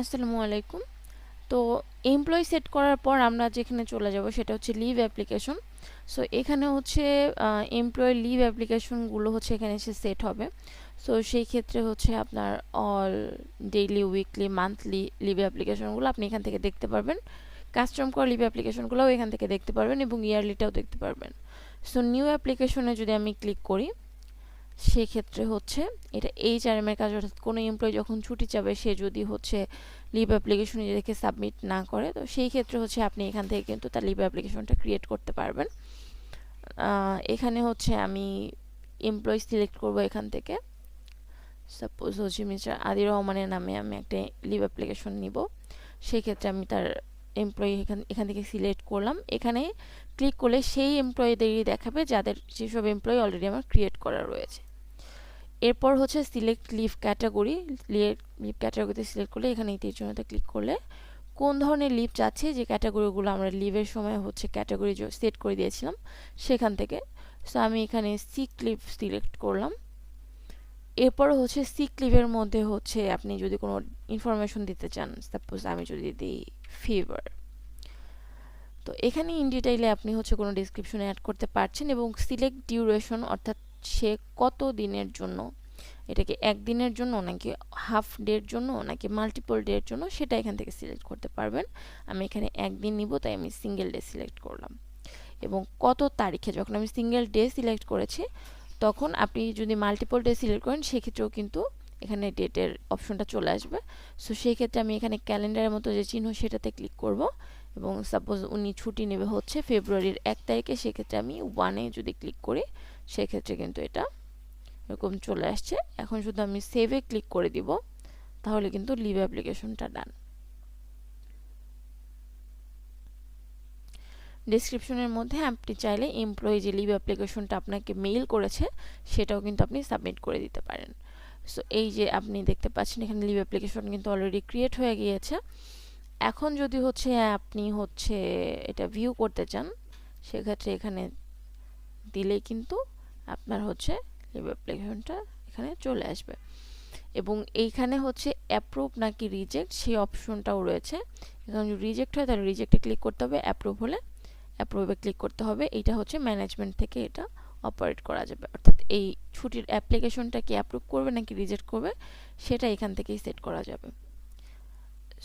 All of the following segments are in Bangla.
আসসালামু আলাইকুম। তো এমপ্লয়ি সেট করার পর আমরা যেখানে চলে যাব সেটা হচ্ছে লিভ অ্যাপ্লিকেশন। সো এখানে হচ্ছে এমপ্লয়ি লিভ অ্যাপ্লিকেশনগুলো হচ্ছে এখানে এসে সেট হবে। সো সেই ক্ষেত্রে হচ্ছে আপনার all daily, weekly, monthly leave অ্যাপ্লিকেশনগুলো আপনি এখান থেকে দেখতে পারবেন। কাস্টম করা লিভ অ্যাপ্লিকেশনগুলোও এখান থেকে দেখতে পারবেন এবং ইয়ারলিটাও দেখতে পারবেন। সো নিউ অ্যাপ্লিকেশনে যদি আমি ক্লিক করি, সেক্ষেত্রে হচ্ছে এটা এইচআরএম এর কাজ, অর্থাৎ কোনো এমপ্লয়ি যখন ছুটি যাবে সে যদি হচ্ছে লিভ অ্যাপ্লিকেশন নিজেকে সাবমিট না করে, তো সেই ক্ষেত্রে হচ্ছে আপনি এখান থেকে কিন্তু তার লিভ অ্যাপ্লিকেশনটা ক্রিয়েট করতে পারবেন। এখানে হচ্ছে আমি এমপ্লয়ি সিলেক্ট করব এখান থেকে। সাপোজ হচ্ছে মিস্টার আদির রহমানের নামে আমি একটা লিভ অ্যাপ্লিকেশন নিব। সেক্ষেত্রে আমি তার এমপ্লয়ি এখান থেকে সিলেক্ট করলাম। এখানে ক্লিক করলে সেই এমপ্লয়ীদেরই দেখাবে যাদের যেসব এমপ্লয়ি অলরেডি আমার ক্রিয়েট করা রয়েছে। এরপর হচ্ছে সিলেক্ট লিভ ক্যাটাগরি। লিভ ক্যাটাগরিতে সিলেক্ট করলে এখানে এই তীরচিহ্নতে ক্লিক করলে কোন ধরনের লিভ চাচ্ছে, যে ক্যাটাগরিগুলো আমরা লিভের সময় হচ্ছে ক্যাটাগরি সেট করে দিয়েছিলাম সেখান থেকে। সো আমি এখানে সিক লিভ সিলেক্ট করলাম। এরপর হচ্ছে সিক লিভের মধ্যে হচ্ছে আপনি যদি কোনো ইনফরমেশন দিতে চান, সাপোজ আমি যদি দিই ফিভার, তো এখানে ইন ডিটেইলে আপনি হচ্ছে কোনো ডিসক্রিপশন অ্যাড করতে পারছেন এবং সিলেক্ট ডিউরেশন, অর্থাৎ সে কত দিনের জন্য, এটাকে একদিনের জন্য নাকি হাফ ডের জন্য নাকি মাল্টিপল ডের জন্য, সেটা এখান থেকে সিলেক্ট করতে পারবেন। আমি এখানে একদিন নিব, তাই আমি সিঙ্গেল ডে সিলেক্ট করলাম। এবং কত তারিখে, যখন আমি সিঙ্গেল ডে সিলেক্ট করেছি তখন আপনি যদি মাল্টিপল ডে সিলেক্ট করেন সেক্ষেত্রেও কিন্তু এখানে ডেটের অপশনটা চলে আসবে। সো সেই ক্ষেত্রে আমি এখানে ক্যালেন্ডারের মতো যে চিহ্ন সেটাতে ক্লিক করব এবং সাপোজ উনি ছুটি নেবে হচ্ছে ফেব্রুয়ারির 1 তারিখে, সেক্ষেত্রে আমি 1-এ যদি ক্লিক করি সেক্ষেত্রে কিন্তু এটা এরকম চলে আসছে। এখন শুধু আমি সেভে ক্লিক করে দিব, তাহলে কিন্তু লিভ অ্যাপ্লিকেশনটা ডান। ডেসক্রিপশনের মধ্যে আপনি চাইলে এমপ্লয়ি যে লিভ অ্যাপ্লিকেশনটা আপনাকে মেইল করেছে সেটাও কিন্তু আপনি সাবমিট করে দিতে পারেন। সো এই যে আপনি দেখতে পাচ্ছেন এখানে লিভ অ্যাপ্লিকেশন কিন্তু অলরেডি ক্রিয়েট হয়ে গিয়েছে। এখন যদি হচ্ছে আপনি হচ্ছে এটা ভিউ করতে চান, সেক্ষেত্রে এখানে দিলেই কিন্তু আপনার হচ্ছে লিভ অ্যাপ্লিকেশনটা এখানে চলে আসবে এবং এইখানে হচ্ছে অ্যাপ্রুভ নাকি রিজেক্ট সেই অপশনটাও রয়েছে। এখন যদি রিজেক্ট হয় তাহলে রিজেক্টে ক্লিক করতে হবে, অ্যাপ্রুভ হলে অ্যাপ্রুভে ক্লিক করতে হবে। এইটা হচ্ছে ম্যানেজমেন্ট থেকে এটা অপারেট করা যাবে, অর্থাৎ এই ছুটির অ্যাপ্লিকেশনটা কি অ্যাপ্রুভ করবে নাকি রিজেক্ট করবে সেটা এখান থেকেই সেট করা যাবে।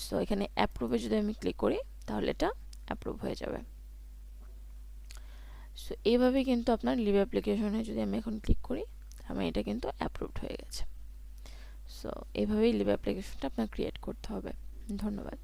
সো এখানে অ্যাপ্রুভে যদি আমি ক্লিক করি তাহলে এটা অ্যাপ্রুভ হয়ে যাবে। সো এইভাবে কিন্তু আপনার লিভ অ্যাপ্লিকেশনে যদি আমি এখন ক্লিক করি আমার এটা কিন্তু অ্যাপ্রুভড হয়ে গেছে। সো এইভাবেই লিভ অ্যাপ্লিকেশনটা আপনার ক্রিয়েট করতে হবে। ধন্যবাদ।